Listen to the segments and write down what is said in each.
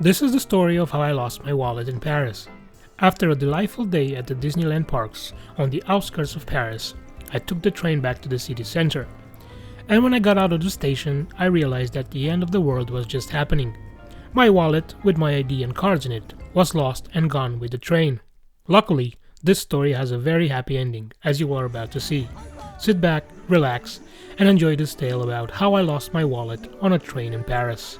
This is the story of how I lost my wallet in Paris. After a delightful day at the Disneyland parks on the outskirts of Paris, I took the train back to the city center. And when I got out of the station, I realized that the end of the world was just happening. My wallet, with my ID and cards in it, was lost and gone with the train. Luckily, this story has a very happy ending, as you are about to see. Sit back, relax, and enjoy this tale about how I lost my wallet on a train in Paris.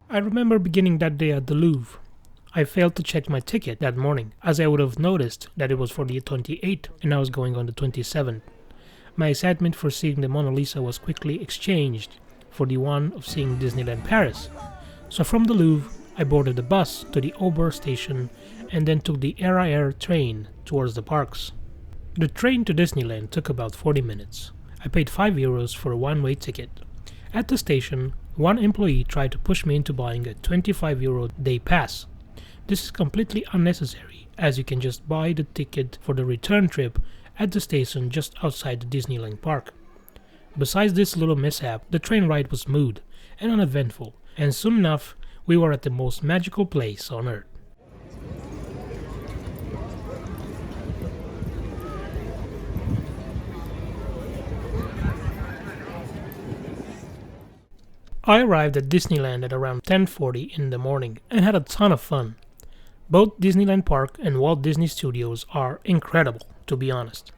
I remember beginning that day at the Louvre. I failed to check my ticket that morning, as I would have noticed that it was for the 28th and I was going on the 27th. My excitement for seeing the Mona Lisa was quickly exchanged for the one of seeing Disneyland Paris. So from the Louvre, I boarded the bus to the Aubert station and then took the RER train towards the parks. The train to Disneyland took about 40 minutes. I paid €5 for a one-way ticket. At the station, one employee tried to push me into buying a €25 day pass. This is completely unnecessary, as you can just buy the ticket for the return trip at the station just outside the Disneyland park. Besides this little mishap, the train ride was smooth and uneventful, and soon enough, we were at the most magical place on earth. I arrived at Disneyland at around 10:40 in the morning and had a ton of fun. Both Disneyland Park and Walt Disney Studios are incredible, to be honest.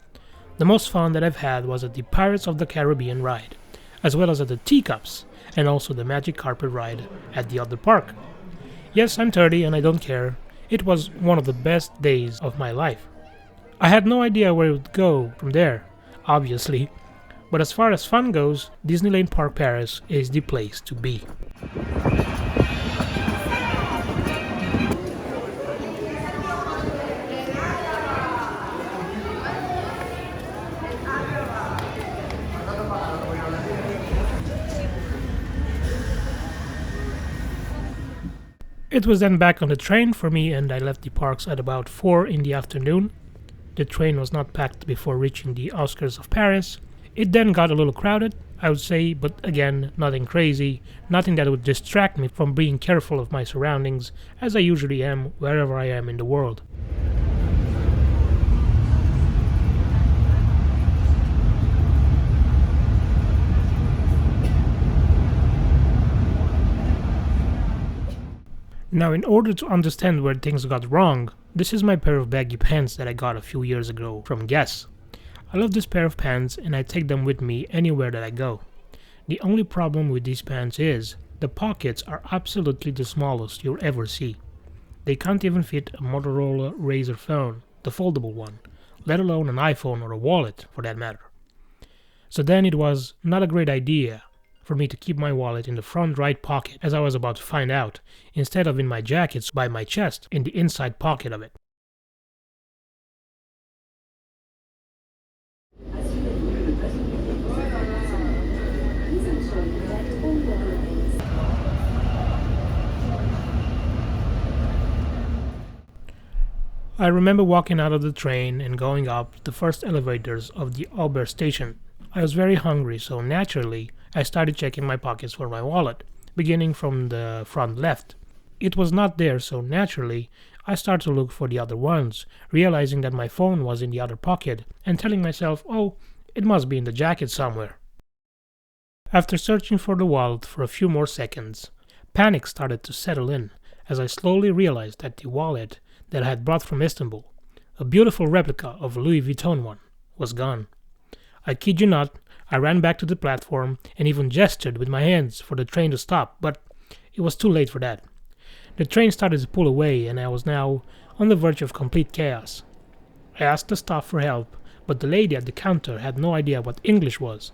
The most fun that I've had was at the Pirates of the Caribbean ride, as well as at the Teacups, and also the Magic Carpet ride at the other park. Yes, I'm 30 and I don't care. It was one of the best days of my life. I had no idea where it would go from there, obviously, but as far as fun goes, Disneyland Park Paris is the place to be. It was then back on the train for me and I left the parks at about 4 in the afternoon. The train was not packed before reaching the outskirts of Paris. It then got a little crowded, I would say, but again, nothing crazy, nothing that would distract me from being careful of my surroundings, as I usually am wherever I am in the world. Now, in order to understand where things got wrong, this is my pair of baggy pants that I got a few years ago from Guess. I love this pair of pants and I take them with me anywhere that I go. The only problem with these pants is the pockets are absolutely the smallest you'll ever see. They can't even fit a Motorola Razr phone, the foldable one, let alone an iPhone or a wallet for that matter. So then it was not a great idea for me to keep my wallet in the front right pocket, as I was about to find out, instead of in my jackets by my chest in the inside pocket of it. I remember walking out of the train and going up the first elevators of the Aubert station. I was very hungry, so naturally, I started checking my pockets for my wallet, beginning from the front left. It was not there, so naturally, I started to look for the other ones, realizing that my phone was in the other pocket, and telling myself, oh, it must be in the jacket somewhere. After searching for the wallet for a few more seconds, panic started to settle in, as I slowly realized that the wallet that I had brought from Istanbul, a beautiful replica of a Louis Vuitton one, was gone. I kid you not, I ran back to the platform and even gestured with my hands for the train to stop, but it was too late for that. The train started to pull away and I was now on the verge of complete chaos. I asked the staff for help, but the lady at the counter had no idea what English was.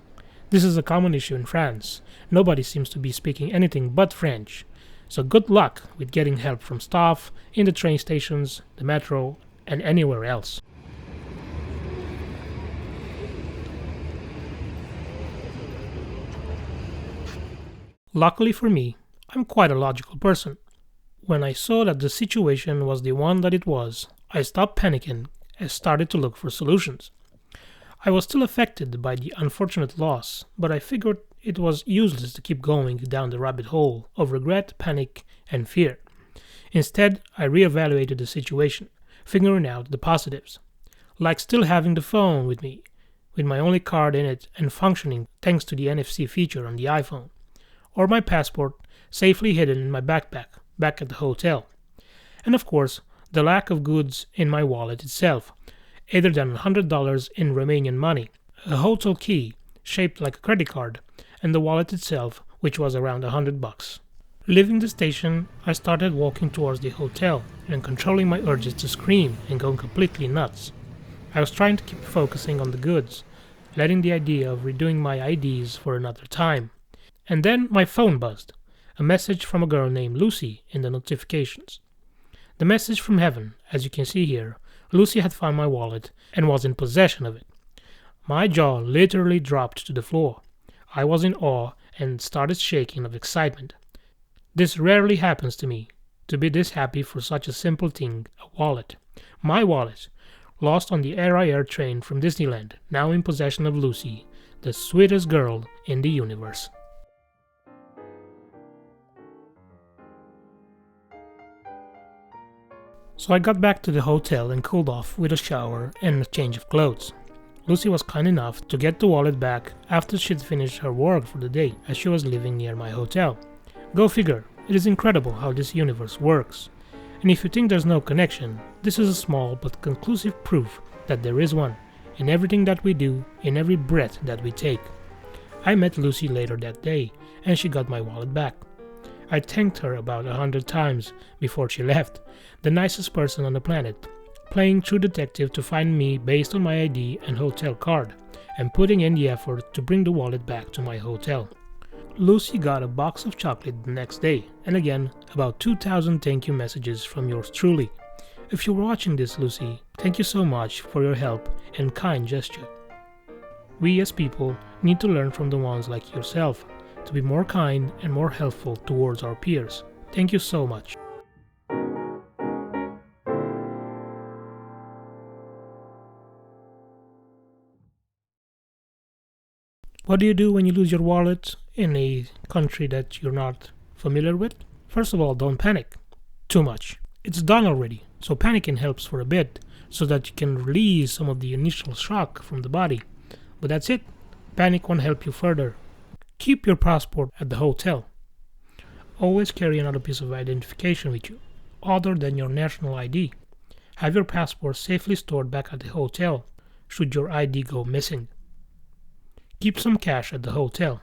This is a common issue in France. Nobody seems to be speaking anything but French. So good luck with getting help from staff in the train stations, the metro, and anywhere else. Luckily for me, I'm quite a logical person. When I saw that the situation was the one that it was, I stopped panicking and started to look for solutions. I was still affected by the unfortunate loss, but I figured it was useless to keep going down the rabbit hole of regret, panic, and fear. Instead, I reevaluated the situation, figuring out the positives, like still having the phone with me, with my only card in it and functioning thanks to the NFC feature on the iPhone, or my passport safely hidden in my backpack back at the hotel, and of course, the lack of goods in my wallet itself, other than $100 in Romanian money, a hotel key shaped like a credit card, and the wallet itself, which was around $100. Leaving the station, I started walking towards the hotel and controlling my urges to scream and go completely nuts. I was trying to keep focusing on the goods, letting the idea of redoing my IDs for another time. And then my phone buzzed, a message from a girl named Lucy in the notifications. The message from heaven, as you can see here. Lucy had found my wallet and was in possession of it. My jaw literally dropped to the floor. I was in awe and started shaking of excitement. This rarely happens to me, to be this happy for such a simple thing, a wallet. My wallet, lost on the Air train from Disneyland, now in possession of Lucy, the sweetest girl in the universe. So I got back to the hotel and cooled off with a shower and a change of clothes. Lucy was kind enough to get the wallet back after she'd finished her work for the day, as she was living near my hotel. Go figure, it is incredible how this universe works. And if you think there's no connection, this is a small but conclusive proof that there is one, in everything that we do, in every breath that we take. I met Lucy later that day, and she got my wallet back. I thanked her about 100 times before she left, the nicest person on the planet, playing true detective to find me based on my ID and hotel card, and putting in the effort to bring the wallet back to my hotel. Lucy got a box of chocolate the next day, and again, about 2,000 thank you messages from yours truly. If you're watching this, Lucy, thank you so much for your help and kind gesture. We as people need to learn from the ones like yourself, to be more kind and more helpful towards our peers. Thank you so much. What do you do when you lose your wallet in a country that you're not familiar with? First of all, don't panic too much. It's done already, so panicking helps for a bit, so that you can release some of the initial shock from the body. But that's it. Panic won't help you further. Keep your passport at the hotel. Always carry another piece of identification with you, other than your national ID. Have your passport safely stored back at the hotel, should your ID go missing. Keep some cash at the hotel.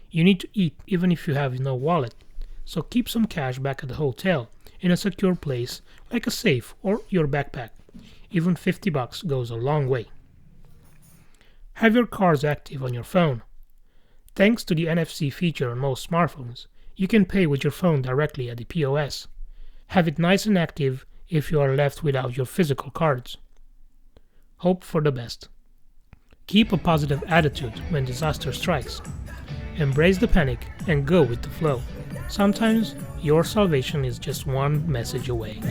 You need to eat even if you have no wallet, so keep some cash back at the hotel in a secure place like a safe or your backpack. Even $50 goes a long way. Have your cards active on your phone. Thanks to the NFC feature on most smartphones, you can pay with your phone directly at the POS. Have it nice and active if you are left without your physical cards. Hope for the best. Keep a positive attitude when disaster strikes. Embrace the panic and go with the flow. Sometimes your salvation is just one message away.